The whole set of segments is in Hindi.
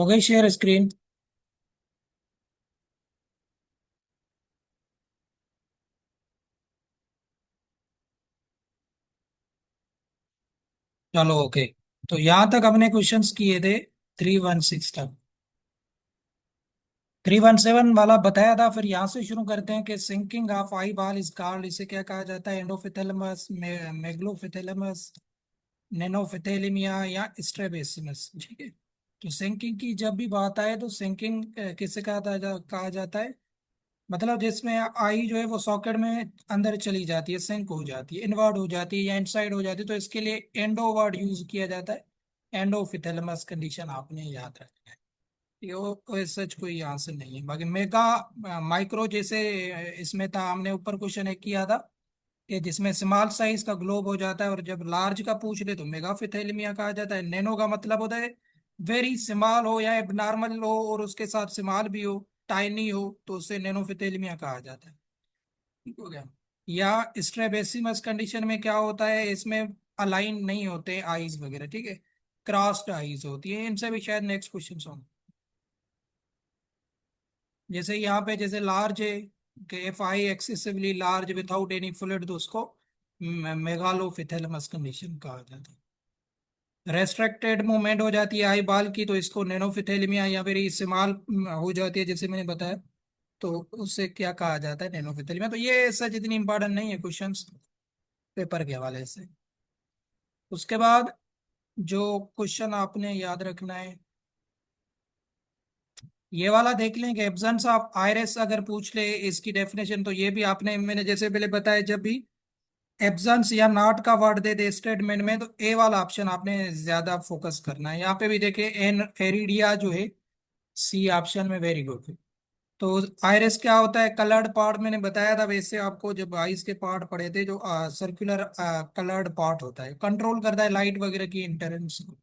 हो गई शेयर स्क्रीन। चलो ओके। तो यहां तक हमने क्वेश्चंस किए थे 316 तक। 317 वाला बताया था। फिर यहाँ से शुरू करते हैं कि सिंकिंग ऑफ आई बाल इज कॉल्ड, इसे क्या कहा जाता है? एंडोफिथेलमस, मेगलोफिथेलमस, नेनोफिथेलिमिया या स्ट्रेबेसिमस। ठीक है। तो सिंकिंग की जब भी बात आए तो सिंकिंग किसे कहा जाता है? मतलब जिसमें आई जो है वो सॉकेट में अंदर चली जाती है, सिंक हो जाती है, इनवर्ड हो जाती है या इनसाइड हो जाती है, तो इसके लिए एंडो वर्ड यूज किया जाता है। एंडोफिथेलमस कंडीशन आपने याद रखना है। ये वो सच कोई आंसर नहीं है। बाकी मेगा माइक्रो जैसे इसमें था, हमने ऊपर क्वेश्चन एक किया था कि जिसमें स्मॉल साइज का ग्लोब हो जाता है, और जब लार्ज का पूछ ले तो मेगाफिथेलिमिया कहा जाता है। नैनो का मतलब होता है वेरी स्मॉल हो या एबनॉर्मल हो और उसके साथ स्मॉल भी हो, टाइनी हो, तो उसे नैनोफिथेलिमिया कहा जाता है। ठीक हो गया। या स्ट्रेबेसिमस कंडीशन में क्या होता है, इसमें अलाइन नहीं होते आईज वगैरह। ठीक है। क्रॉस्ड आईज होती है। इनसे भी शायद नेक्स्ट क्वेश्चन हो। जैसे यहाँ पे जैसे लार्ज है कि if I excessively large without any fluid, तो उसको मेगालोफिथेलमस कंडीशन कहा जाता है। रेस्ट्रिक्टेड मूवमेंट हो जाती है आई बाल की, तो इसको नैनोफिथेलिमिया या फिर इस्तेमाल हो जाती है जैसे मैंने बताया, तो उससे क्या कहा जाता है? नैनोफिथेलिमिया। तो ये सच इतनी इंपॉर्टेंट नहीं है क्वेश्चंस पेपर के हवाले से। उसके बाद जो क्वेश्चन आपने याद रखना है, ये वाला देख लें कि एब्सेंस ऑफ आइरिस अगर पूछ ले इसकी डेफिनेशन, तो ये भी आपने, मैंने जैसे पहले बताया, जब भी एब्सेंस या नॉट का वर्ड दे दे स्टेटमेंट में, तो ए वाला ऑप्शन आपने ज्यादा फोकस करना है। यहाँ पे भी देखे एन एरिडिया जो है, सी ऑप्शन में। Very good. तो आइरिस क्या होता है? कलर्ड पार्ट मैंने बताया था वैसे आपको, जब आइस के पार्ट पढ़े थे, जो सर्कुलर कलर्ड पार्ट होता है, कंट्रोल करता है लाइट वगैरह की इंटरेंस को।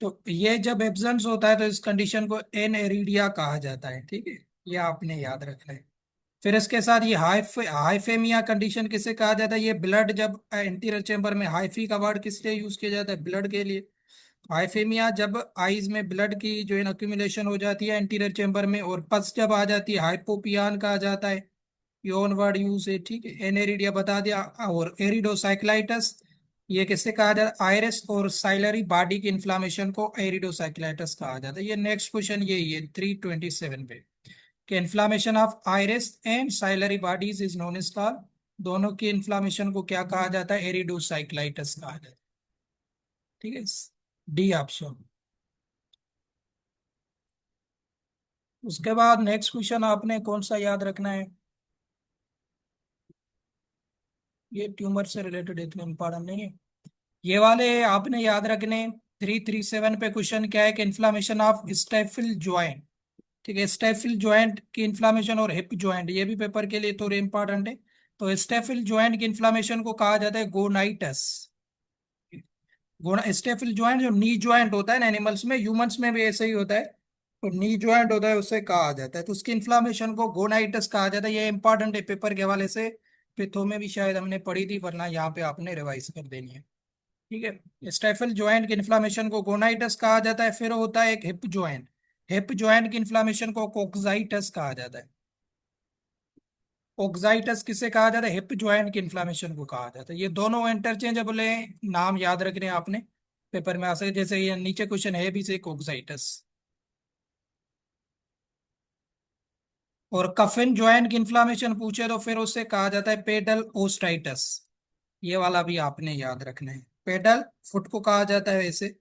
तो ये जब एब्सेंस होता है तो इस कंडीशन को एन एरिडिया कहा जाता है। ठीक है। ये आपने याद रखना है। फिर इसके साथ ये हाइफेमिया कंडीशन किसे कहा जाता है? ये ब्लड जब एंटीरियर चेंबर में, हाइफी का वर्ड किस लिए यूज किया जाता है? ब्लड के लिए। हाइफेमिया जब आईज में ब्लड की जो है अक्यूमुलेशन हो जाती है एंटीरियर चेंबर में, और पस जब आ जाती है, हाइपोपियान कहा जाता है। योन वर्ड यूज है। ठीक है। एनेरिडिया बता दिया। और एरिडोसाइक्लाइटस, ये किससे कहा जाता है? आयरस और साइलरी बॉडी की इन्फ्लामेशन को एरिडोसाइक्लाइटस कहा जाता है। ये नेक्स्ट क्वेश्चन यही है 327 पे, कि inflammation of iris and ciliary bodies is known as called. दोनों की इन्फ्लामेशन को क्या कहा जाता है? एरिडोसाइक्लाइटिस कहा जाता है। ठीक है। D option. उसके बाद नेक्स्ट क्वेश्चन आपने कौन सा याद रखना है? ये ट्यूमर से रिलेटेड इतने इंपॉर्टेंट नहीं है। ये वाले आपने याद रखने। 337 पे क्वेश्चन क्या है कि इन्फ्लामेशन ऑफ स्टेफिल ज्वाइंट। ठीक है। स्टेफिल ज्वाइंट की इन्फ्लामेशन और हिप ज्वाइंट, ये भी पेपर के लिए थोड़े इंपॉर्टेंट है। तो स्टेफिल ज्वाइंट की इन्फ्लामेशन को कहा जाता है गोनाइटस। गोना स्टेफिल ज्वाइंट जो नी ज्वाइंट होता है ना एनिमल्स में, ह्यूमंस में भी ऐसे ही होता है। तो नी ज्वाइंट होता है, उससे कहा जाता है, तो उसकी इन्फ्लामेशन को गोनाइटस कहा जाता है। ये इंपॉर्टेंट है पेपर के हवाले से। पिथो में भी शायद हमने पढ़ी थी, वरना यहाँ पे आपने रिवाइज कर देनी है। ठीक है। स्टेफिल ज्वाइंट की इन्फ्लामेशन को गोनाइटस कहा जाता है। फिर होता है एक हिप ज्वाइंट। हिप ज्वाइंट की इन्फ्लामेशन को कोक्साइटस कहा जाता है। ओक्साइटस किसे कहा जाता है? हिप ज्वाइंट की इन्फ्लामेशन को कहा जाता है। ये दोनों इंटरचेंजेबल हैं, नाम याद रखने हैं आपने, पेपर में आ सके। जैसे ये नीचे क्वेश्चन है भी से कोक्साइटस। और कफिन ज्वाइंट की इन्फ्लामेशन पूछे तो फिर उससे कहा जाता है पेडल ओस्टाइटस। ये वाला भी आपने याद रखना है। पेडल फुट को कहा जाता है वैसे।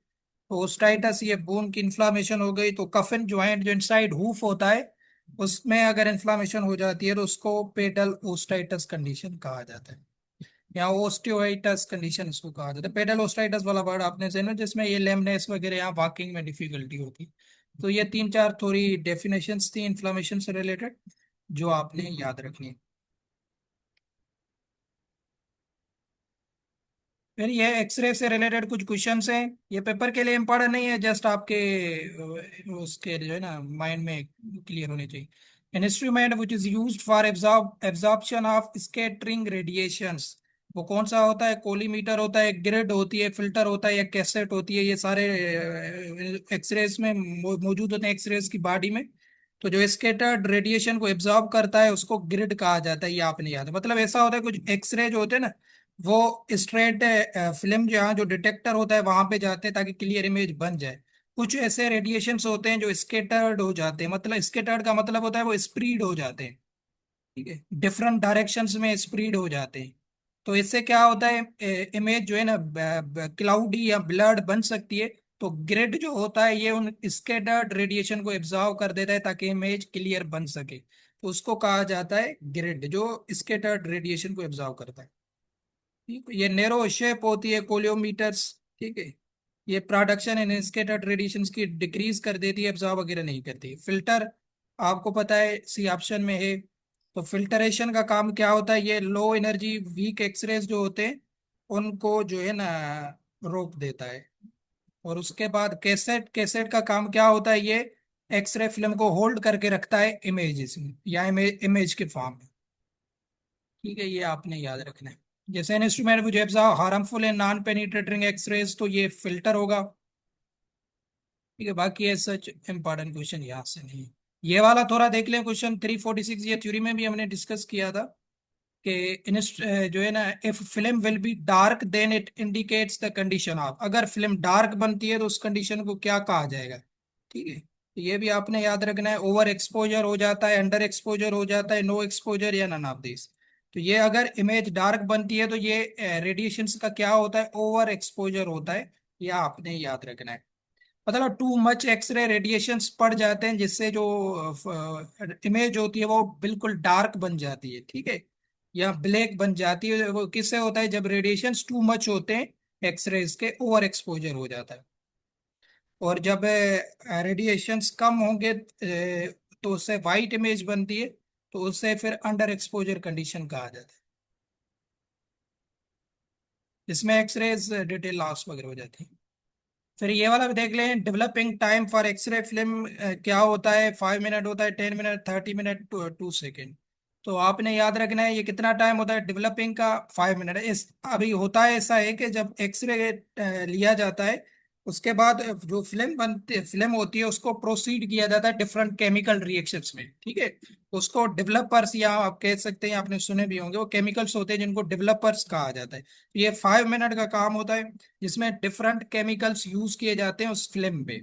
ओस्टाइटस ये बोन की इन्फ्लामेशन हो गई। तो कफिन ज्वाइंट जो इनसाइड हूफ होता है, उसमें अगर इन्फ्लामेशन हो जाती है तो उसको पेडल ओस्टाइटस कंडीशन कहा जाता है, या ओस्टियोइटस कंडीशन इसको कहा जाता है। पेडल ओस्टाइटस वाला वर्ड आपने सुना, जिसमें ये लेमनेस वगैरह या वॉकिंग में डिफिकल्टी होती। तो ये तीन चार थोड़ी डेफिनेशंस थी इन्फ्लामेशन से रिलेटेड, जो आपने याद रखनी है। फिर ये एक्सरे से रिलेटेड कुछ क्वेश्चंस हैं। ये पेपर के लिए इंपॉर्टेंट नहीं है, जस्ट आपके उसके जो है ना माइंड में क्लियर होने चाहिए। An instrument which is used for absorption of scattering radiations वो कौन सा होता है? कोलीमीटर होता है, ग्रिड होती है, फिल्टर होता है, या कैसेट होती है। ये सारे एक्सरेज में मौजूद होते हैं, एक्सरेज की बॉडी में। तो जो स्कैटर्ड रेडिएशन को एब्जॉर्ब करता है उसको ग्रिड कहा जाता है। ये आपने याद है, मतलब ऐसा होता है कुछ एक्सरे जो होते हैं ना, वो स्ट्रेट फिल्म जहाँ जो डिटेक्टर होता है वहां पे जाते हैं ताकि क्लियर इमेज बन जाए। कुछ ऐसे रेडिएशंस होते हैं जो स्कैटर्ड हो जाते हैं, मतलब स्कैटर्ड का मतलब होता है वो स्प्रीड हो जाते हैं। ठीक है, डिफरेंट डायरेक्शंस में स्प्रीड हो जाते हैं। तो इससे क्या होता है, इमेज जो है ना क्लाउडी या ब्लर्ड बन सकती है। तो ग्रिड जो होता है ये उन स्कैटर्ड रेडिएशन को एब्जॉर्व कर देता है ताकि इमेज क्लियर बन सके। तो उसको कहा जाता है ग्रिड, जो स्कैटर्ड रेडिएशन को एब्जॉर्व करता है। ठीक है, ये नैरो शेप होती है कोलियोमीटर्स। ठीक है, ये प्रोडक्शन एंड स्कैटर्ड रेडिएशंस की डिक्रीज कर देती है, एब्जॉर्ब वगैरह नहीं करती। फिल्टर आपको पता है सी ऑप्शन में है। तो फिल्टरेशन का काम क्या होता है? ये लो एनर्जी वीक एक्सरेज जो होते हैं उनको जो है ना रोक देता है। और उसके बाद कैसेट, कैसेट का काम क्या होता है? ये एक्सरे फिल्म को होल्ड करके रखता है इमेजेस में या इमेज के फॉर्म में। ठीक है, ये आपने याद रखना है। जैसे an instrument which absorb harmful and non penetrating x-rays, तो ये फिल्टर होगा। ठीक है, बाकी ये सच इंपॉर्टेंट क्वेश्चन यहाँ से नहीं है। ये वाला थोड़ा देख लें, क्वेश्चन 346, ये थ्योरी में भी हमने डिस्कस किया था कि जो है ना, if film will be dark then it indicates the condition of, अगर फिल्म डार्क बनती है तो उस कंडीशन को क्या कहा जाएगा। ठीक है, तो ये भी आपने याद रखना है। ओवर एक्सपोजर हो जाता है, अंडर एक्सपोजर हो जाता है, नो एक्सपोजर, या नन ऑफ दिस। तो ये अगर इमेज डार्क बनती है तो ये रेडिएशंस का क्या होता है? ओवर एक्सपोजर होता है। यह आपने याद रखना है। मतलब टू मच एक्सरे रेडिएशंस पड़ जाते हैं जिससे जो इमेज होती है वो बिल्कुल डार्क बन जाती है। ठीक है, या ब्लैक बन जाती है। वो किससे होता है? जब रेडिएशंस टू मच होते हैं, एक्सरेज के ओवर एक्सपोजर हो जाता है। और जब रेडिएशंस कम होंगे तो उससे वाइट इमेज बनती है। तो उससे फिर अंडर एक्सपोजर कंडीशन कहा जाता है। इसमें एक्सरेज डिटेल लॉस वगैरह हो जाती है। फिर ये वाला भी देख लें, developing time for x-ray film क्या होता है? 5 मिनट होता है, 10 मिनट, 30 मिनट, 2 सेकेंड। तो आपने याद रखना है ये कितना टाइम होता है डेवलपिंग का? 5 मिनट। इस अभी होता है ऐसा है कि जब एक्सरे लिया जाता है उसके बाद जो फिल्म बनती, फिल्म होती है उसको प्रोसीड किया जाता है डिफरेंट केमिकल रिएक्शंस में। ठीक है, उसको डेवलपर्स, या आप कह सकते हैं, आपने सुने भी होंगे, वो केमिकल्स होते हैं जिनको डेवलपर्स कहा जाता है। ये 5 मिनट का काम होता है जिसमें डिफरेंट केमिकल्स यूज किए जाते हैं उस फिल्म पे,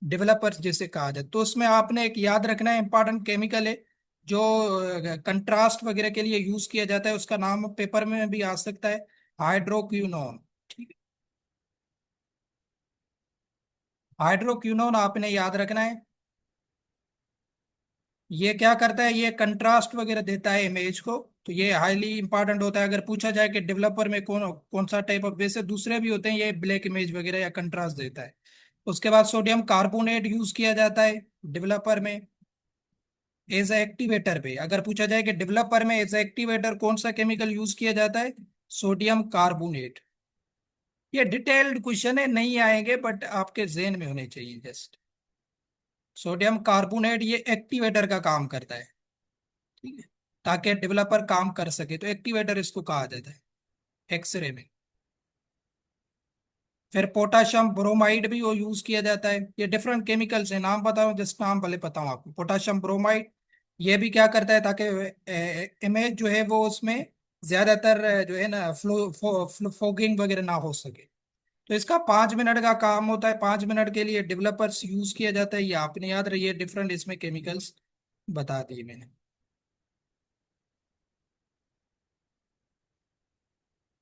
डेवलपर्स जैसे कहा जाए। तो उसमें आपने एक याद रखना है, इंपॉर्टेंट केमिकल है जो कंट्रास्ट वगैरह के लिए यूज किया जाता है। उसका नाम पेपर में भी आ सकता है, हाइड्रोक्विनोन। ठीक है, हाइड्रोक्विनोन आपने याद रखना है। ये क्या करता है? ये कंट्रास्ट वगैरह देता है इमेज को। तो ये हाईली इंपॉर्टेंट होता है। अगर पूछा जाए कि डेवलपर में कौन कौन सा टाइप ऑफ, वैसे दूसरे भी होते हैं, ये ब्लैक इमेज वगैरह या कंट्रास्ट देता है। उसके बाद सोडियम कार्बोनेट यूज किया जाता है डेवलपर में एज एक्टिवेटर पे। अगर पूछा जाए कि डेवलपर में एज एक्टिवेटर कौन सा केमिकल यूज किया जाता है? Sodium carbonate. ये डिटेल्ड क्वेश्चन है, नहीं आएंगे बट आपके जहन में होने चाहिए जस्ट। सोडियम कार्बोनेट ये एक्टिवेटर का काम करता है। ठीक है, ताकि डेवलपर काम कर सके, तो एक्टिवेटर इसको कहा जाता है एक्सरे में। फिर पोटाशियम ब्रोमाइड भी वो यूज किया जाता है। ये डिफरेंट केमिकल्स हैं, नाम बताओ, जस्ट नाम भले बताऊं आपको। पोटाशियम ब्रोमाइड ये भी क्या करता है ताकि इमेज जो है वो उसमें ज्यादातर जो है ना फोगिंग वगैरह ना हो सके। तो इसका 5 मिनट का काम होता है, 5 मिनट के लिए डेवलपर्स यूज किया जाता है। ये आपने याद रहिए, डिफरेंट इसमें केमिकल्स बता दिए मैंने।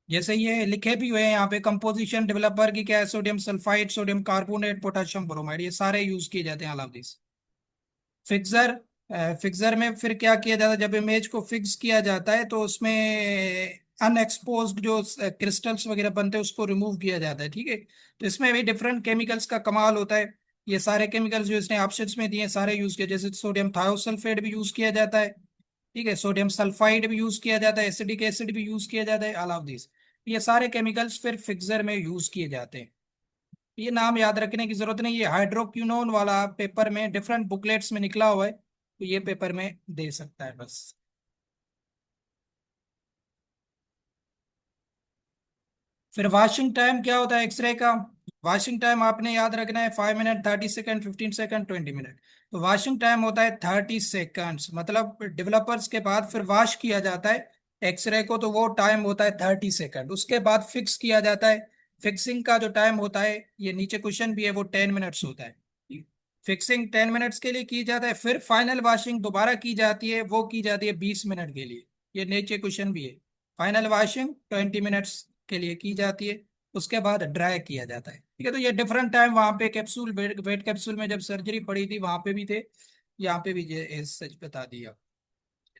जैसे ये लिखे भी हुए हैं यहाँ पे, कंपोजिशन डेवलपर की क्या है? Sodium sulphide, sodium carbonate, potassium bromide, ये सारे यूज किए जाते हैं all of this. Fixer, fixer में फिर क्या किया जाता है? जब इमेज को फिक्स किया जाता है तो उसमें अनएक्सपोज्ड जो क्रिस्टल्स वगैरह बनते हैं उसको रिमूव किया जाता है। ठीक है, तो इसमें भी डिफरेंट केमिकल्स का कमाल होता है। ये सारे केमिकल्स जो इसने ऑप्शंस में दिए हैं सारे यूज किए, जैसे सोडियम थायोसल्फेट भी यूज किया जाता है। ठीक है, सोडियम सल्फाइड भी यूज किया जाता है, एसिडिक एसिड भी यूज किया जाता है, ऑल ऑफ दिस। ये सारे केमिकल्स फिर फिक्सर में यूज किए जाते हैं। ये नाम याद रखने की जरूरत नहीं, ये हाइड्रोक्विनोन वाला पेपर में डिफरेंट बुकलेट्स में निकला हुआ है, तो ये पेपर में दे सकता है बस। फिर वॉशिंग टाइम क्या होता है एक्सरे का? वॉशिंग टाइम आपने याद रखना है 5 मिनट, 30 सेकेंड, 15 सेकेंड, 20 मिनट। तो वॉशिंग टाइम होता है 30 सेकेंड्स, मतलब डेवलपर्स के बाद फिर वॉश किया जाता है एक्सरे को, तो वो टाइम होता है 30 सेकेंड। उसके बाद फिक्स किया जाता है। फिक्सिंग का जो टाइम होता है, ये नीचे क्वेश्चन भी है, वो 10 मिनट्स होता है। फिक्सिंग 10 मिनट्स के लिए की जाता है, फिर फाइनल वॉशिंग दोबारा की जाती है, वो की जाती है 20 मिनट के लिए। ये नीचे क्वेश्चन भी है। फाइनल वॉशिंग 20 मिनट्स के लिए की जाती है, उसके बाद ड्राई किया जाता है। ठीक है, तो ये डिफरेंट टाइम वहां पे कैप्सूल, वेट कैप्सूल में जब सर्जरी पड़ी थी वहां पे भी थे, यहाँ पे भी ये सच बता दिया।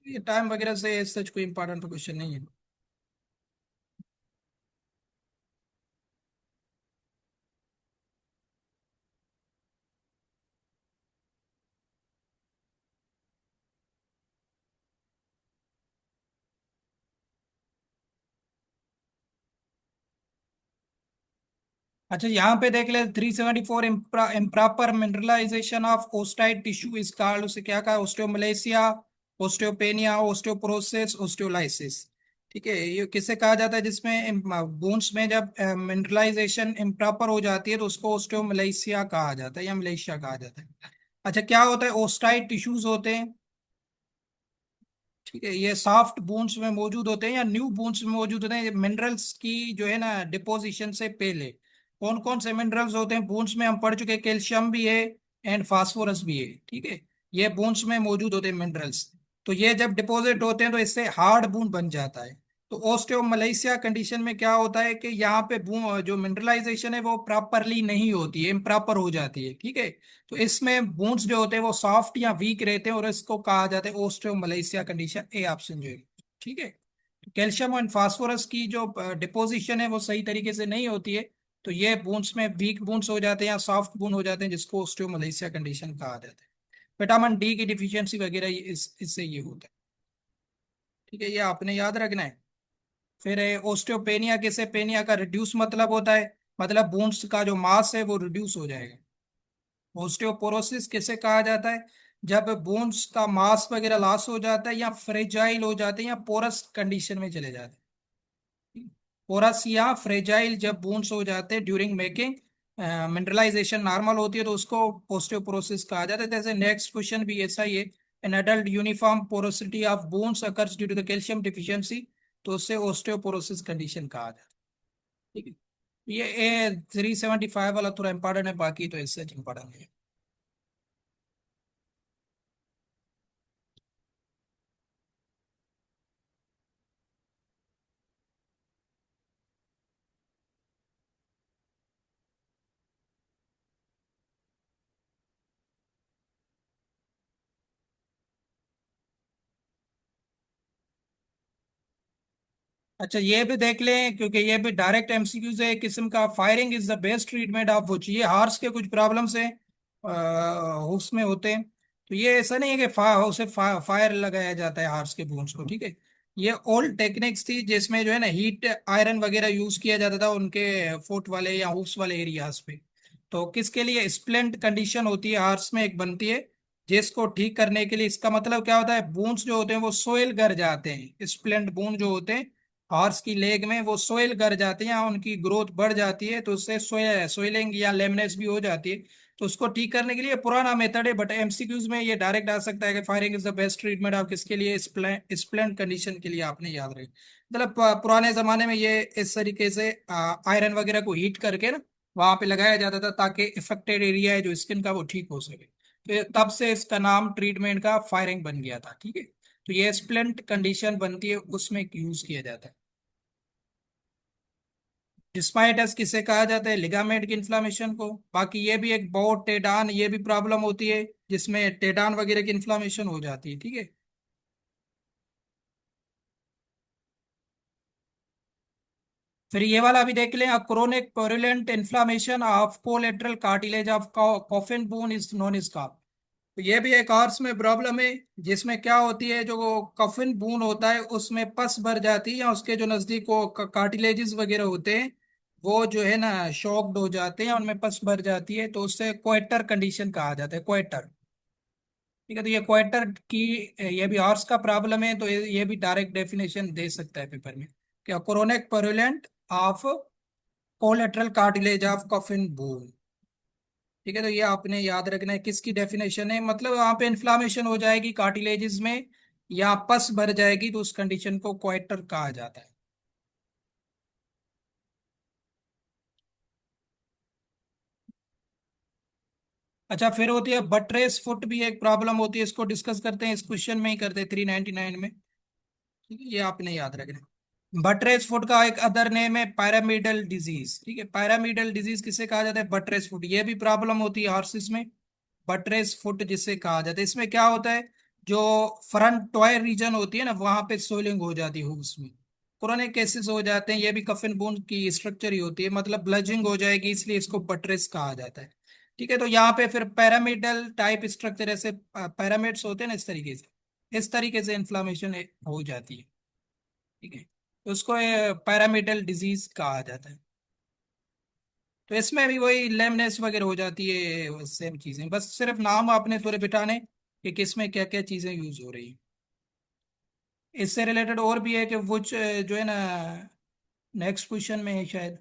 ये टाइम वगैरह से सच कोई इंपॉर्टेंट क्वेश्चन नहीं है। अच्छा, यहाँ पे देख ले 374, improper mineralization of osteoid tissue is called, उसे क्या कहा? Osteomalacia, osteopenia, osteoporosis, osteolysis. ठीक है, ये किसे कहा जाता है? जिसमें बोन्स में जब मिनरलाइजेशन इम्प्रॉपर हो जाती है तो उसको ओस्टियोमलेसिया कहा जाता है या मलेशिया कहा जाता है। अच्छा, क्या होता है? ओस्टाइट टिश्यूज होते हैं। ठीक है, ये सॉफ्ट बोन्स में मौजूद होते हैं या न्यू बोन्स में मौजूद होते हैं मिनरल्स की जो है ना डिपोजिशन से पहले। कौन कौन से मिनरल्स होते हैं बोन्स में? हम पढ़ चुके हैं, कैल्शियम भी है एंड फास्फोरस भी है। ठीक है, ये बोन्स में मौजूद होते हैं मिनरल्स। तो ये जब डिपॉजिट होते हैं तो इससे हार्ड बोन बन जाता है। तो ओस्टियोमलेशिया कंडीशन में क्या होता है कि यहाँ पे जो मिनरलाइजेशन है वो प्रॉपरली नहीं होती है, इम्प्रॉपर हो जाती है। ठीक है, तो इसमें बोन्स जो होते हैं वो सॉफ्ट या वीक रहते हैं और इसको कहा जाता है ओस्टियोमलेशिया कंडीशन, ए ऑप्शन जो है। ठीक है, तो कैल्शियम और फास्फोरस की जो डिपोजिशन है वो सही तरीके से नहीं होती है, तो ये बोन्स में वीक बोन्स हो जाते हैं या सॉफ्ट बोन हो जाते हैं, जिसको ओस्टियोमलेशिया कंडीशन कहा जाता है। विटामिन डी की डिफिशियंसी वगैरह इससे ये होता है। ठीक है, ये आपने याद रखना है। फिर ओस्टियोपेनिया, किसे पेनिया का रिड्यूस मतलब होता है, मतलब बोन्स का जो मास है वो रिड्यूस हो जाएगा। ओस्टियोपोरोसिस किसे कहा जाता है? जब बोन्स का मास वगैरह लॉस हो जाता है या फ्रेजाइल हो जाते हैं या पोरस कंडीशन में चले जाते हैं। पोरस या फ्रेजाइल जब बोन्स हो जाते हैं ड्यूरिंग मेकिंग, मिनरलाइजेशन नॉर्मल होती है तो उसको ओस्टियोपोरोसिस कहा जाता है। जैसे नेक्स्ट क्वेश्चन भी ऐसा ही है, an adult uniform porosity of bones occurs due to the calcium deficiency, तो उससे ओस्टियोपोरोसिस कंडीशन कहा जाता है। ठीक है, ये 375 वाला थोड़ा इंपॉर्टेंट है, बाकी तो इससे इंपॉर्टेंट है। अच्छा, ये भी देख लें क्योंकि ये भी डायरेक्ट एमसीक्यूज है एक किस्म का। Firing is the best treatment of which, ये हार्स के कुछ प्रॉब्लम्स है उसमें होते हैं। तो ये ऐसा नहीं है कि उसे फायर लगाया जाता है हार्स के बोन्स को। ठीक है, ये ओल्ड टेक्निक्स थी जिसमें जो है ना हीट आयरन वगैरह यूज किया जाता था उनके फुट वाले या हुक्स वाले एरियाज पे। तो किसके लिए स्प्लिंट कंडीशन होती है हार्स में एक बनती है, जिसको ठीक करने के लिए, इसका मतलब क्या होता है? बोन्स जो होते हैं वो सोयल कर जाते हैं, स्प्लिंट बोन जो होते हैं हॉर्स की लेग में वो सोयल कर जाती है या उनकी ग्रोथ बढ़ जाती है, तो उससे सोइलिंग या लेमनेस भी हो जाती है। तो उसको ठीक करने के लिए पुराना मेथड है, बट एमसीक्यूज में ये डायरेक्ट आ सकता है कि firing is the best treatment of किसके लिए? स्प्लेंट कंडीशन के लिए। आपने याद रहे, मतलब पुराने जमाने में ये इस तरीके से आयरन वगैरह को हीट करके ना वहां पे लगाया जाता था ताकि इफेक्टेड एरिया है जो स्किन का वो ठीक हो सके। तो तब से इसका नाम ट्रीटमेंट का फायरिंग बन गया था। ठीक है, तो ये स्प्लेंट कंडीशन बनती है उसमें यूज किया जाता है। डिस्माइटस किसे कहा जाता है? लिगामेंट की इन्फ्लामेशन को। बाकी ये भी एक बहुत टेडान, ये भी प्रॉब्लम होती है जिसमें टेडान वगैरह की इन्फ्लामेशन हो जाती है। ठीक है, फिर ये वाला भी देख लें, chronic purulent inflammation of collateral cartilage of coffin bone is known is कॉफ। तो ये भी एक आर्स में प्रॉब्लम है जिसमें क्या होती है, जो कफिन बून होता है उसमें पस भर जाती है या उसके जो नजदीक वो कार्टिलेजेस वगैरह होते हैं वो जो है ना शॉक्ड हो जाते हैं, उनमें पस भर जाती है, तो उससे क्वेटर कंडीशन कहा जाता है, क्वेटर। ठीक है, तो ये क्वेटर की ये भी हॉर्स का प्रॉब्लम है, तो ये भी डायरेक्ट डेफिनेशन दे सकता है पेपर में, क्या? Chronic purulent of collateral cartilage of coffin bone. ठीक है, तो ये आपने याद रखना है किसकी डेफिनेशन है, मतलब वहां पे इन्फ्लामेशन हो जाएगी कार्टिलेजेस में या पस भर जाएगी तो उस कंडीशन को क्वाइटर कहा जाता है। अच्छा, फिर होती है बटरेस फुट भी एक प्रॉब्लम होती है, इसको डिस्कस करते हैं, इस क्वेश्चन में ही करते हैं 399 में। ठीक है, ये आपने याद रखना है। बटरेस फुट का एक अदर नेम है पैरामिडल डिजीज। ठीक है, पैरामिडल डिजीज किसे कहा जाता है, बटरेस फुट, ये भी प्रॉब्लम होती है हॉर्सेस में। बटरेस फुट जिसे कहा जाता है, इसमें क्या होता है, जो फ्रंट टॉय रीजन होती है ना, वहां पे सोलिंग हो जाती है हूव्स में। क्रोनिक केसेस हो जाते हैं, ये भी कफिन बोन की स्ट्रक्चर ही होती है, मतलब ब्लजिंग हो जाएगी, इसलिए इसको बटरेस कहा जाता है। ठीक है, तो यहाँ पे फिर पैरामिडल टाइप स्ट्रक्चर, ऐसे पैरामिड्स होते हैं ना, इस तरीके से इन्फ्लामेशन हो जाती है। ठीक है, तो उसको पैरामिडल डिजीज कहा जाता है। तो इसमें भी वही लेमनेस वगैरह हो जाती है, सेम चीजें, बस सिर्फ नाम आपने थोड़े बिठाने कि किसमें क्या क्या चीजें यूज हो रही हैं। इससे रिलेटेड और भी है कि वो जो है ना, नेक्स्ट क्वेश्चन में है शायद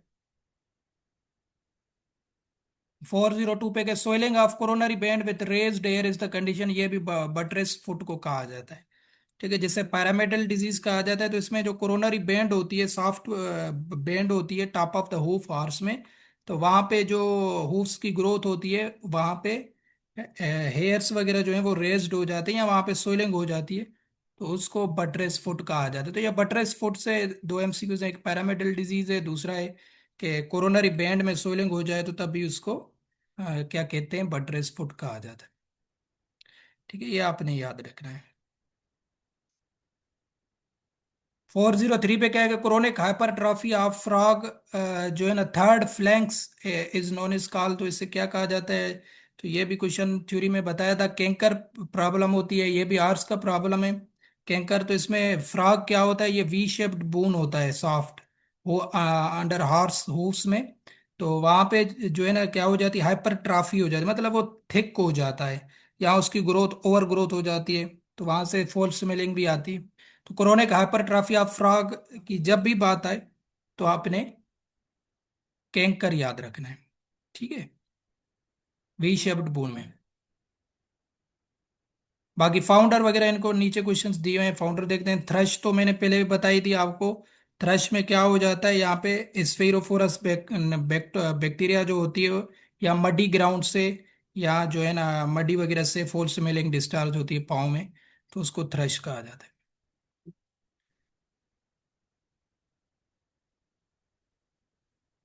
402 पे के swelling of coronary band with raised hair is the condition, ये भी बटरेस फुट को कहा जाता है। ठीक है, जिसे पैरामेडल डिजीज कहा जाता है, तो इसमें जो कोरोनरी बैंड होती है, सॉफ्ट बैंड होती है top of the hoof horse में, तो वहां पे जो हूफ्स की ग्रोथ होती है, वहां पे हेयर्स वगैरह जो है वो रेज्ड हो जाते हैं या वहां पे सोइलिंग हो जाती है, तो उसको बटरेस फुट कहा जाता है। तो ये बटरेस फुट से दो एमसीक्यूज हैं, एक पैरामेडल डिजीज है, दूसरा है कि कोरोनरी बैंड में सोइलिंग हो जाए तो तब भी उसको क्या कहते हैं, बटरेस फुट कहा जाता है। ठीक है, ये आपने याद रखना है। 403 पे क्या है कि क्रोनिक हाइपरट्रॉफी ऑफ फ्रॉग जो है ना third flanks is known is called, तो इससे क्या कहा जाता है, तो ये भी क्वेश्चन थ्योरी में बताया था। कैंकर प्रॉब्लम होती है, ये भी आर्स का प्रॉब्लम है। कैंकर, तो इसमें फ्रॉग क्या होता है, ये वी शेप्ड बोन होता है सॉफ्ट, वो अंडर हॉर्स हूफ्स में, तो वहां पे जो है ना क्या हो जाती है, हाइपरट्रॉफी हो जाती है, मतलब वो थिक हो जाता है या उसकी ग्रोथ ओवर ग्रोथ हो जाती है, तो वहां से फॉल्स स्मेलिंग भी आती है। तो क्रोनिक हाइपरट्रॉफी ऑफ फ्रॉग की जब भी बात आए तो आपने कैंकर याद रखना है। ठीक है, वी शेप्ड बोन में। बाकी फाउंडर वगैरह इनको नीचे क्वेश्चंस दिए हुए हैं, फाउंडर देखते हैं। थ्रश तो मैंने पहले भी बताई थी आपको। थ्रश में क्या हो जाता है, यहाँ पे स्फेरोफोरस बैक्टीरिया जो होती है या मडी ग्राउंड से या जो है ना मडी वगैरह से फॉल स्मेलिंग डिस्चार्ज होती है पाँव में, तो उसको थ्रश कहा जाता है।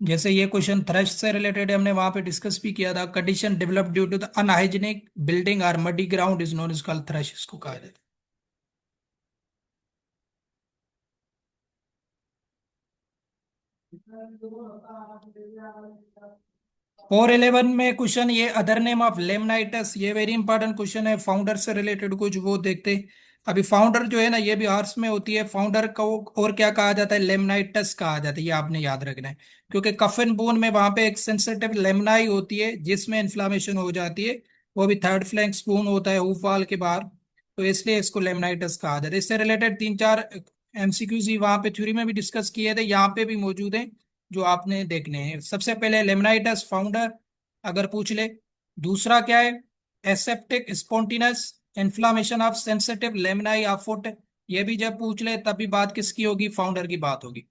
जैसे ये क्वेश्चन थ्रस्ट से रिलेटेड है, हमने वहां पे डिस्कस भी किया था, condition develop due to the unhygienic building और muddy ground is known is called thrush, इसको कहा जाता है। 411 में क्वेश्चन ये अदर नेम ऑफ लेमनाइटस, ये वेरी इंपॉर्टेंट क्वेश्चन है, फाउंडर से रिलेटेड कुछ वो देखते हैं। अभी फाउंडर जो है ना, ये भी आर्ट्स में होती है, फाउंडर को और क्या कहा जाता है, लेमनाइटस कहा जाता है, ये आपने याद रखना है, क्योंकि कफन बोन में वहां पे एक सेंसिटिव लेमनाई होती है जिसमें इन्फ्लामेशन हो जाती है, वो भी थर्ड फ्लैंक स्पून होता है हूफ वाल के बाहर, तो इसलिए इसको लेमनाइटस कहा जाता है। इससे रिलेटेड तीन चार एमसीक्यूज ही वहां पे थ्योरी में भी डिस्कस किए थे, यहाँ पे भी मौजूद है, जो आपने देखने हैं। सबसे पहले लेमनाइटस फाउंडर अगर पूछ ले, दूसरा क्या है, aseptic spontaneous inflammation of sensitive laminae of foot, ये भी जब पूछ ले तब भी बात किसकी होगी, फाउंडर की बात होगी।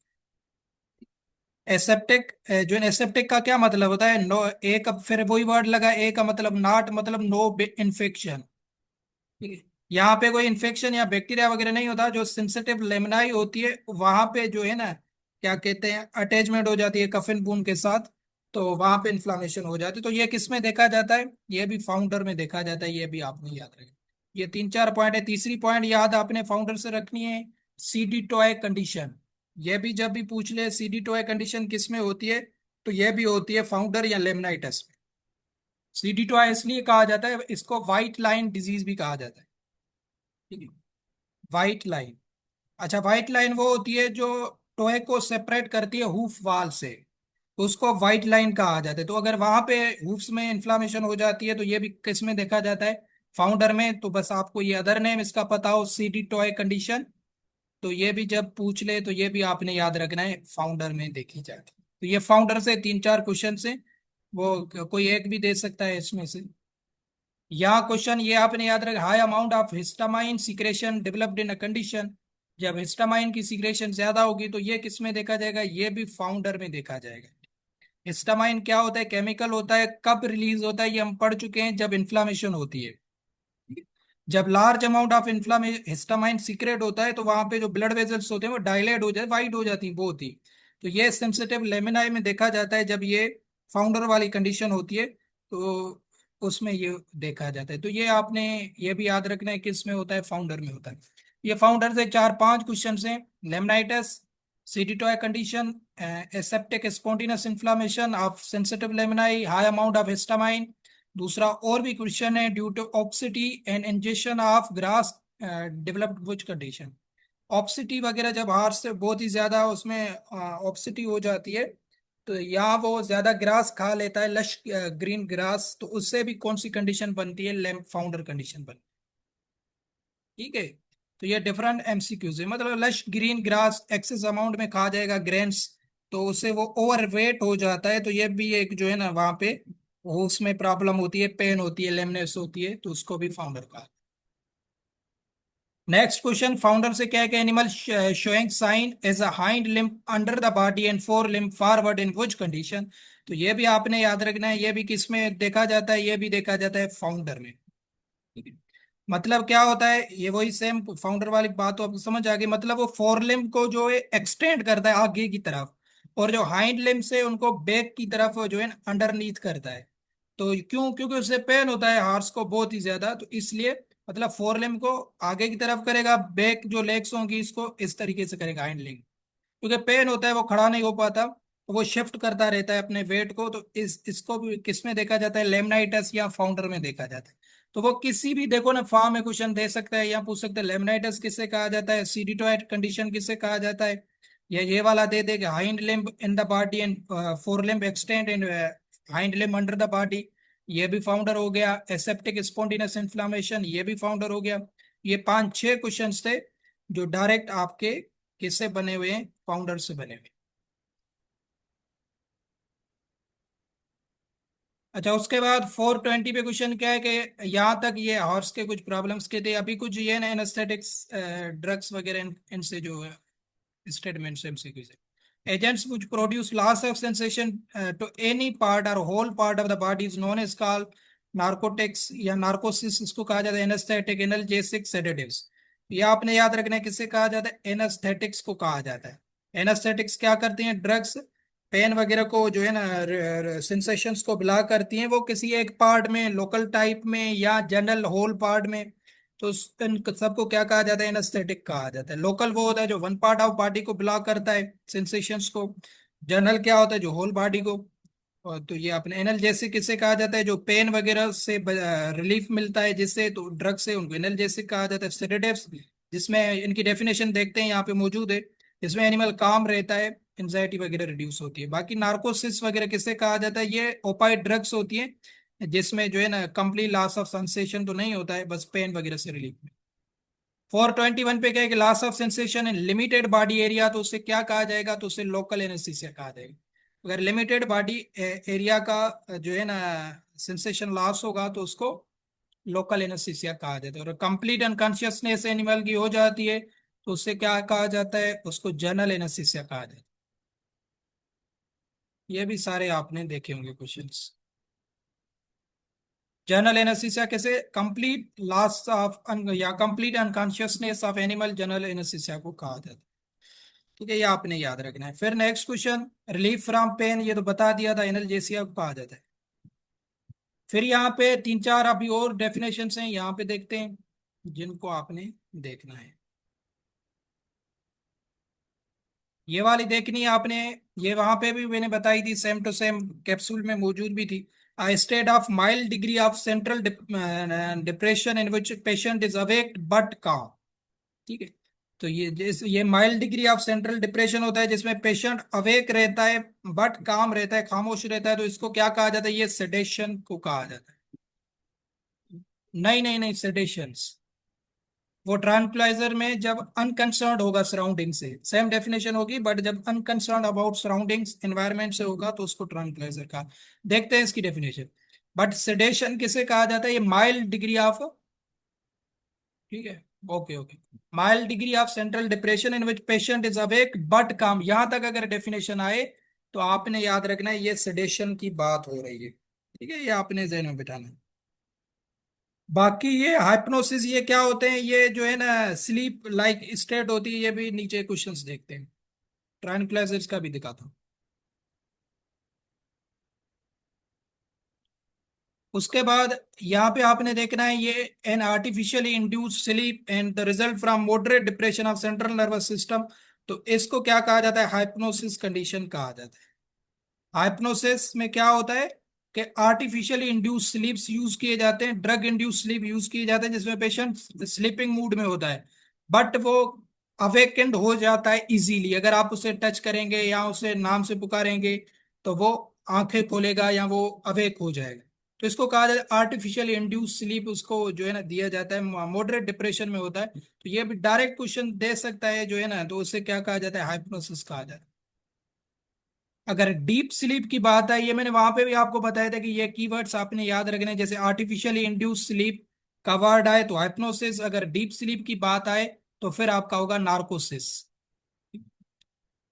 एसेप्टिक, जो एसेप्टिक का क्या मतलब होता है, नो, एक फिर वही वर्ड लगा, ए का मतलब नॉट, मतलब नो इन्फेक्शन। ठीक है, यहाँ पे कोई इन्फेक्शन या बैक्टीरिया वगैरह नहीं होता, जो सेंसिटिव लेमनाई होती है वहां पे जो है ना क्या कहते हैं, अटैचमेंट हो जाती है कफिन बून के साथ, तो वहां पे इन्फ्लामेशन हो जाती है। तो ये किस में देखा जाता है, ये भी फाउंडर में देखा जाता है, ये भी आपने याद रखें। ये तीन चार पॉइंट है। तीसरी पॉइंट याद आपने फाउंडर से रखनी है, सीडी टॉय कंडीशन। ये भी जब भी पूछ ले सीडी टॉय कंडीशन किस में होती है, तो ये भी होती है फाउंडर या लेमनाइटस में। सीडी टॉय इसलिए कहा जाता है, इसको व्हाइट लाइन डिजीज भी कहा जाता है। ठीक है, व्हाइट लाइन। अच्छा, व्हाइट लाइन वो होती है जो टोए को सेपरेट करती है हूफ वाल से, तो उसको व्हाइट लाइन कहा जाता है। तो अगर वहां पे हूफ्स में इन्फ्लामेशन हो जाती है तो ये भी किस में देखा जाता है, फाउंडर में। तो बस आपको ये अदर नेम इसका पता हो, सीडी टॉय कंडीशन, तो ये भी जब पूछ ले तो ये भी आपने याद रखना है, फाउंडर में देखी जाती है। तो ये फाउंडर से तीन चार क्वेश्चन से, वो कोई एक भी दे सकता है इसमें से। यहाँ क्वेश्चन ये आपने याद रखा, high amount of histamine secretion developed in a condition. जब हिस्टामाइन की सीक्रेशन ज्यादा होगी तो ये किस में देखा जाएगा, ये भी फाउंडर में देखा जाएगा। हिस्टामाइन क्या होता है, केमिकल होता है, कब रिलीज होता है ये हम पढ़ चुके हैं, जब इन्फ्लामेशन होती है। जब large amount of inflame histamine secrete होता है तो वहां पे जो ब्लड वेजल्स होते हैं वो डायलेट हो जाए, वाइड हो जाती है, वो होती। तो ये सेंसिटिव लेमिनाई में देखा जाता है जब ये फाउंडर वाली कंडीशन होती है, तो उसमें ये देखा जाता है। तो ये आपने ये भी याद रखना है किस में होता है, फाउंडर में होता है। ये फाउंडर से चार पांच क्वेश्चन हैं। Laminitis, seedy toe condition, aseptic spontaneous inflammation of sensitive laminae, high amount of histamine. दूसरा और भी क्वेश्चन है, due to obesity and injection of grass developed which condition. Obesity वगैरह जब हार से बहुत ही ज्यादा उसमें ऑप्सिटी हो जाती है, तो यहाँ वो ज्यादा ग्रास खा लेता है, लश ग्रीन ग्रास, तो उससे भी कौन सी कंडीशन बनती है, लैम्प फाउंडर कंडीशन बनती है। ठीक है। तो ये डिफरेंट एमसीक्यूज है, मतलब lush green grass excess amount में खा जाएगा ग्रेन्स, तो उससे वो ओवर वेट हो जाता है, तो ये भी एक जो है ना वहां पे वो उसमें प्रॉब्लम होती है, पेन होती है, लेमनेस होती है, तो उसको भी फाउंडर का। नेक्स्ट क्वेश्चन, फाउंडर से क्या है कि animal showing sign as a hind limb under the body and fore limb forward in which condition. तो ये भी आपने याद रखना है, ये भी किस में देखा जाता है, ये भी देखा जाता है फाउंडर में। ठीक है। मतलब क्या होता है, ये वही सेम फाउंडर वाली बात तो आपको समझ आ गई, मतलब वो फोर लिम्ब को जो है एक्सटेंड करता है आगे की तरफ, और जो हाइंड लिम्ब से उनको बैक की तरफ जो है अंडरनीथ करता है। तो क्यों, क्योंकि उससे पेन होता है हॉर्स को बहुत ही ज्यादा, तो इसलिए मतलब फोर लिम्ब को आगे की तरफ करेगा, बैक जो लेग्स होंगी इसको इस तरीके से करेगा हाइंड लिम्ब, क्योंकि पेन होता है वो खड़ा नहीं हो पाता, तो वो शिफ्ट करता रहता है अपने वेट को। तो इस इसको भी किस में देखा जाता है, लेमनाइटस या फाउंडर में देखा जाता है। तो वो किसी भी देखो ना फॉर्म में क्वेश्चन दे सकता है, या पूछ सकते हैं लेमनाइटस किसे कहा जाता है, सीडिटोइड कंडीशन किसे कहा जाता है, या ये वाला दे देगा hind limb in the body and fore limb extend and hind limb under the body, ये भी फाउंडर हो गया। एसेप्टिक स्पॉन्टेनियस इन्फ्लामेशन, ये भी फाउंडर हो गया। ये पांच छह क्वेश्चन थे जो डायरेक्ट आपके किससे बने हुए हैं, फाउंडर से बने हुए। अच्छा, उसके बाद 420 पे क्वेश्चन क्या है कि यहाँ तक ये हॉर्स के कुछ प्रॉब्लम्स के थे, अभी कुछ ये ना एनेस्थेटिक्स ड्रग्स वगैरह इनसे जो है स्टेटमेंट्स एमसीक्यू से, agents which produce loss of sensation to any part or whole part of the body is known as called narcotics या narcosis, इसको कहा जाता है एनेस्थेटिक, एनाल्जेसिक, सेडेटिव्स। ये आपने याद रखना है किसे कहा जाता है, एनेस्थेटिक्स को कहा जाता है। एनेस्थेटिक्स क्या करती हैं, ड्रग्स पेन वगैरह को जो है ना सेंसेशंस को ब्लॉक करती हैं, वो किसी एक पार्ट में, लोकल टाइप में या जनरल होल पार्ट में, तो इन सबको क्या कहा जाता है, एनास्थेटिक कहा जाता है। लोकल वो होता है जो वन पार्ट ऑफ बॉडी को ब्लॉक करता है सेंसेशंस को, जनरल क्या होता है जो होल बॉडी को। और तो ये अपने एनाल्जेसिक किसे कहा जाता है, जो पेन वगैरह से रिलीफ मिलता है जिससे, तो ड्रग से उनको एनाल्जेसिक कहा जाता है। सेडेटिव्स, जिसमें इनकी डेफिनेशन देखते हैं यहाँ पे मौजूद है, इसमें एनिमल काम रहता है, एंजाइटी वगैरह रिड्यूस होती है। बाकी नार्कोसिस वगैरह किसे कहा जाता है, ये ओपाइड ड्रग्स होती है जिसमें जो है ना कंप्लीट लॉस ऑफ सेंसेशन तो नहीं होता है, बस पेन वगैरह से रिलीफ। 421 पे क्या है कि loss of sensation in limited body area, तो उसे क्या कहा जाएगा, तो उसे लोकल एनेस्थीसिया कहा जाएगा। अगर लिमिटेड बॉडी एरिया का जो है ना सेंसेशन लॉस होगा तो उसको लोकल एनेस्थीसिया कहा जाता है। और कंप्लीट अनकॉन्शियसनेस एनिमल की हो जाती है तो उससे क्या कहा जाता है, उसको जनरल एनेस्थीसिया कहा जाता है। ये भी सारे आपने देखे होंगे क्वेश्चंस। जनरल एनेस्थीसिया कैसे, कंप्लीट लॉस ऑफ या complete unconsciousness of animal, general anaesthesia को कहा जाता है। ठीक है, ये आपने याद रखना है। फिर next question, relief from pain, ये तो बता दिया था, एनाल्जेसिया को कहा जाता है। फिर यहाँ पे तीन चार अभी और डेफिनेशंस हैं, यहाँ पे देखते हैं जिनको आपने देखना है। ये वाली देखनी है आपने, ये वहां पे भी मैंने बताई थी, सेम टू सेम कैप्सूल में मौजूद भी थी। A state of mild degree of central depression in which patient is awake but calm। ठीक है। तो ये mild degree of central depression होता है जिसमें पेशेंट अवेक रहता है बट काम रहता है, खामोश रहता है, तो इसको क्या कहा जाता है, ये सेडेशन को कहा जाता है। नहीं नहीं नहीं, सेडेशंस। वो ट्रांक्विलाइजर में जब अनकंसर्न्ड होगा सराउंडिंग से, सेम डेफिनेशन होगी, बट जब अनकंसर्न्ड अबाउट सराउंडिंग्स एनवायरनमेंट से होगा तो उसको ट्रांक्विलाइजर का। देखते हैं इसकी डेफिनेशन। बट सेडेशन किसे कहा जाता है? ये माइल्ड डिग्री ऑफ, ठीक है, okay okay, mild degree of central depression in which patient is awake but काम, यहां तक अगर डेफिनेशन आए तो आपने याद रखना है ये सेडेशन की बात हो रही है, ठीक है, ये आपने जहन में बिठाना है। बाकी ये हाइप्नोसिस ये क्या होते हैं, ये जो है ना स्लीप लाइक स्टेट होती है, ये भी नीचे क्वेश्चंस देखते हैं, ट्रांक्विलाइजर्स का भी दिखाता हूँ। उसके बाद यहाँ पे आपने देखना है ये an artificially induced sleep and the result from moderate depression of central nervous system, तो इसको क्या कहा जाता है? हाइप्नोसिस कंडीशन कहा जाता है। हाइप्नोसिस में क्या होता है कि आर्टिफिशियली इंड्यूस स्लीप्स यूज किए जाते हैं, ड्रग इंड्यूस स्लीप यूज किए जाते हैं, जिसमें पेशेंट स्लीपिंग मूड में होता है, बट वो अवेकेंड हो जाता है इजीली, अगर आप उसे टच करेंगे या उसे नाम से पुकारेंगे तो वो आंखें खोलेगा या वो अवेक हो जाएगा। तो इसको कहा जाता है आर्टिफिशियल इंड्यूस स्लीप, उसको जो है ना दिया जाता है, मॉडरेट डिप्रेशन में होता है, तो ये भी डायरेक्ट क्वेश्चन दे सकता है जो है ना, तो उसे क्या कहा जाता है? हाइप्नोसिस कहा जाता है। अगर डीप स्लीप की बात है, ये मैंने वहां पे भी आपको बताया था कि ये कीवर्ड्स आपने याद रखने हैं, जैसे आर्टिफिशियली इंड्यूस स्लीप का वर्ड आए तो हाइप्नोसिस, अगर डीप स्लीप की बात आए तो फिर आपका होगा नार्कोसिस।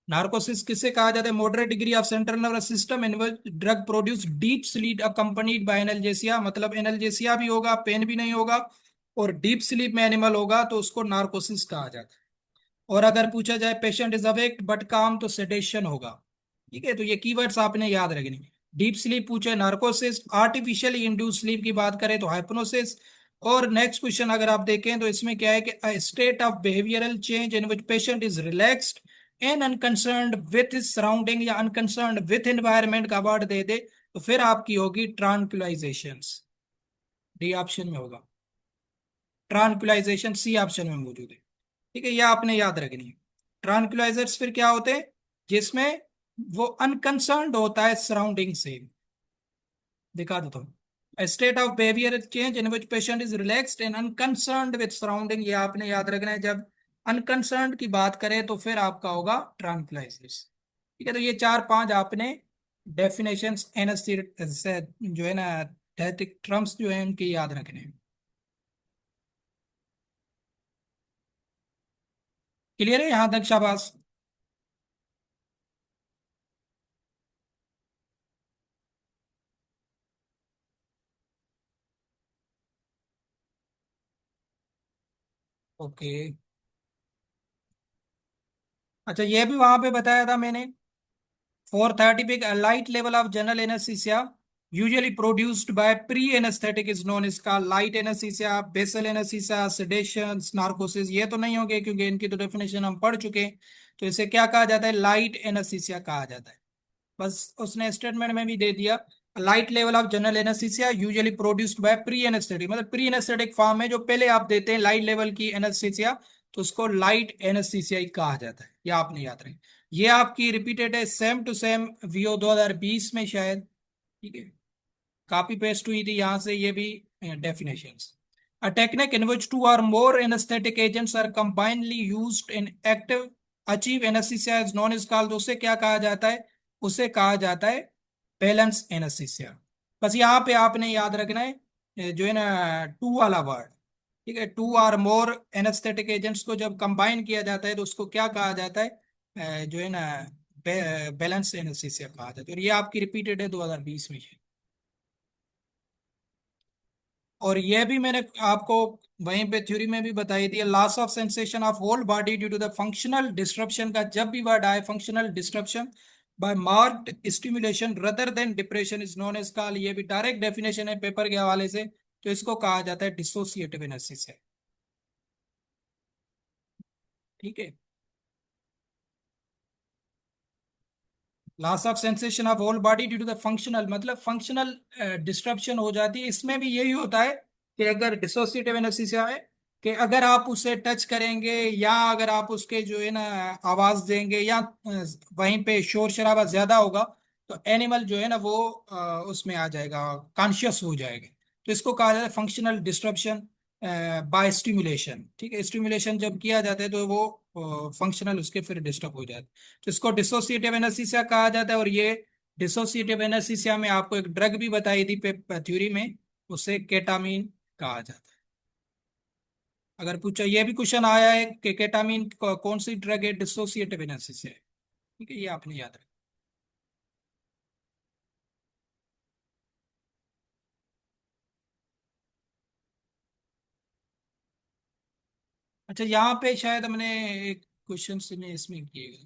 नार्कोसिस किसे कहा जाता है? Moderate degree of central nervous system in drug produce deep sleep accompanied by analgesia, मतलब एनल्जेसिया भी होगा, पेन भी नहीं होगा, और डीप स्लीप में एनिमल होगा तो उसको नार्कोसिस कहा जाता है। और अगर पूछा जाए पेशेंट इज अवेक बट काम, तो सेडेशन होगा। ठीक है, तो ये कीवर्ड्स आपने याद रखने। डीप स्लीप पूछे नार्कोसिस, आर्टिफिशियली इंड्यूस स्लीप की बात करें तो हाइप्नोसिस। और नेक्स्ट क्वेश्चन अगर आप देखें तो इसमें क्या है कि state of behavioural change in which patient is relaxed and unconcerned with his surrounding या अनकंसर्न्ड विथ एनवायरनमेंट का वर्ड दे दे तो फिर आपकी होगी ट्रांक्विलाइजेशंस। डी ऑप्शन में होगा ट्रांक्विलाइजेशन, सी ऑप्शन में मौजूद है। ठीक है, ये आपने याद रखनी है। ट्रांक्विलाइजर्स फिर क्या होते हैं? जिसमें वो अनकंसर्न्ड होता है सराउंडिंग से। दिखा देता हूँ, state of behaviour change in which patient is relaxed and unconcerned with surrounding, ये आपने याद रखना है। जब अनकंसर्न्ड की बात करें तो फिर आपका होगा ट्रांक्विलाइजर्स। ठीक है, तो ये चार पांच आपने डेफिनेशंस से जो है ना टर्म्स जो है उनकी याद रखने हैं। क्लियर है यहाँ तक? शाबाश। ओके, अच्छा ये भी वहां पे बताया था मैंने। 430 पे light level of general anaesthesia usually produced by pre anaesthetic is known, इसका light anaesthesia, basal anaesthesia, sedation, narcosis, ये तो नहीं होंगे क्योंकि इनकी तो डेफिनेशन हम पढ़ चुके हैं। तो इसे क्या कहा जाता है? लाइट एनेस्थीसिया कहा जाता है। बस उसने स्टेटमेंट में भी दे दिया, light level of general anaesthesia usually produced by pre anaesthetic, मतलब प्री एनेस्थेटिक फॉर्म में जो पहले आप देते हैं लाइट लेवल की एनेस्थीसिया, तो उसको लाइट एनेस्थीसिया ही कहा जाता है, ये आपने याद रखें। ये आपकी रिपीटेड है सेम टू सेम वीओ 2020 में शायद। ठीक है, कॉपी पेस्ट हुई थी यहाँ से ये भी definitions. A technique in which two or more anesthetic agents are combinedly used in active achieve anesthesia is known is called, उसे क्या कहा जाता है? उसे कहा जाता है बैलेंस एनेस्थीसिया। बस यहाँ पे आपने याद रखना है जो है ना टू वाला वर्ड। ठीक है, टू और मोर एनेस्थेटिक एजेंट्स को जब कंबाइन किया जाता है तो उसको क्या कहा जाता है? जो है ना बैलेंस एनेस्थीसिया कहा जाता है, और ये आपकी रिपीटेड है 2020 में। और ये भी मैंने आपको वहीं पे थ्योरी में भी बताई थी, loss of sensation of whole body due to the functional disruption का जब भी वर्ड आए, functional disruption by marked stimulation rather than depression is known as called, ये भी डायरेक्ट डेफिनेशन है पेपर के हवाले से, तो इसको कहा जाता है डिसोसिएटिव एनालिसिस है। ठीक है, loss of sensation of whole body due to the functional, मतलब फंक्शनल डिस्ट्रप्शन हो जाती है, इसमें भी यही होता है कि अगर डिसोसिएटिव एनालिसिस है कि अगर आप उसे टच करेंगे या अगर आप उसके जो है ना आवाज देंगे या वहीं पे शोर शराबा ज्यादा होगा तो एनिमल जो है ना वो उसमें आ जाएगा, कॉन्शियस हो जाएगा, तो इसको कहा जाता है फंक्शनल डिस्ट्रप्शन। Bye stimulation. ठीक है, स्टिमुलेशन जब किया जाता है तो वो फंक्शनल उसके फिर डिस्टर्ब हो जाता है, तो इसको डिसोसिएटिव एनास्थीसिया कहा जाता है। और ये डिसोसिएटिव एनास्थीसिया में आपको एक ड्रग भी बताई थी थ्योरी में, उसे केटामीन कहा जाता है। अगर पूछा, ये भी क्वेश्चन आया है कि केटामीन कौन सी ड्रग है डिसोसिएटिव एनास्थीसिया है। ठीक है, ये आपने याद रखना। अच्छा, यहाँ पे शायद हमने एक क्वेश्चन से में इसमें किए,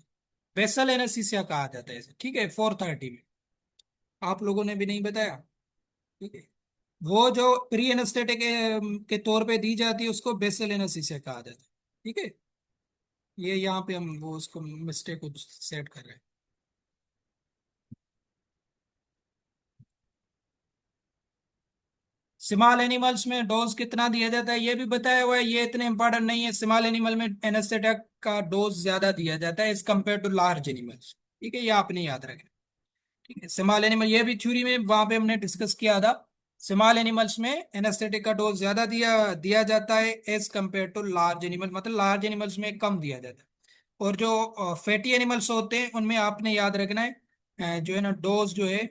बेसल एनास्थीसिया कहा जाता है इसे। ठीक है, 430 में आप लोगों ने भी नहीं बताया। ठीक है, वो जो प्री एनेस्थेटिक के तौर पे दी जाती है उसको बेसल एनास्थीसिया कहा जाता है। ठीक है, ये यहाँ पे हम वो उसको मिस्टेक को सेट कर रहे हैं। स्मॉल एनिमल्स में डोज कितना दिया जाता है ये भी बताया हुआ है, ये इतने इंपॉर्टेंट नहीं है। स्मॉल एनिमल में एनेस्थेटिक का डोज ज्यादा दिया जाता है as compare to large animals. ठीक है, ये आपने याद रखना। ठीक है, स्मॉल एनिमल ये भी थ्योरी में वहां पे हमने डिस्कस किया था। स्मॉल एनिमल्स में एनेस्थेटिक का डोज ज्यादा दिया दिया जाता है as compare to large animal, मतलब लार्ज एनिमल्स में कम दिया जाता है। और जो फैटी एनिमल्स होते हैं उनमें आपने याद रखना है, जो है ना डोज जो है,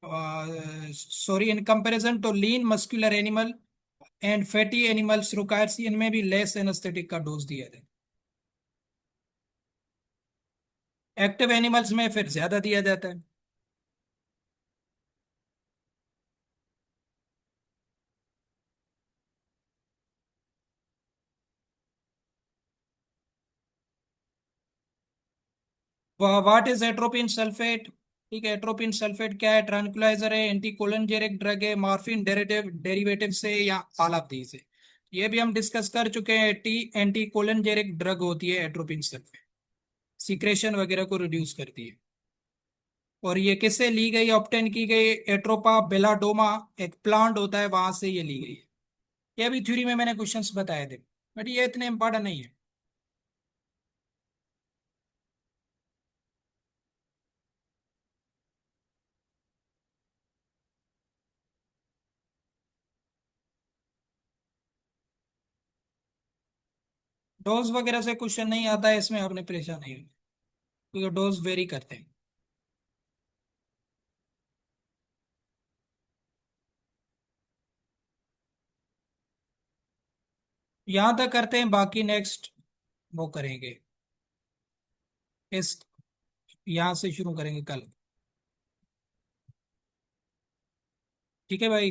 sorry, in comparison to lean muscular animal and fatty animals requires, इनमें भी लेस एनेस्थेटिक का डोज दिया जाता है। एक्टिव एनिमल्स में फिर ज्यादा दिया जाता है। What is atropine sulphate? ठीक है, एट्रोपिन सल्फेट क्या है? ट्रैंक्विलाइजर है, एंटीकोलिनजेरिक ड्रग है, मॉर्फिन डेरिवेटिव डेरिवेटिव से, या ऑल ऑफ दीज है? ये भी हम डिस्कस कर चुके हैं। टी एंटीकोलिनजेरिक ड्रग होती है एट्रोपिन सल्फेट, सीक्रेशन वगैरह को रिड्यूस करती है। और ये किससे ली गई, ऑब्टेन की गई? एट्रोपा बेलाडोमा, एक प्लांट होता है, वहां से ये ली गई है। ये भी थ्योरी में मैंने क्वेश्चंस बताए थे, बट ये इतने इंपॉर्टेंट नहीं है। डोज वगैरह से क्वेश्चन नहीं आता है इसमें, आपने परेशान नहीं होना, क्योंकि डोज वेरी करते हैं। यहाँ तक करते हैं, बाकी नेक्स्ट वो करेंगे इस, यहाँ से शुरू करेंगे कल। ठीक है भाई।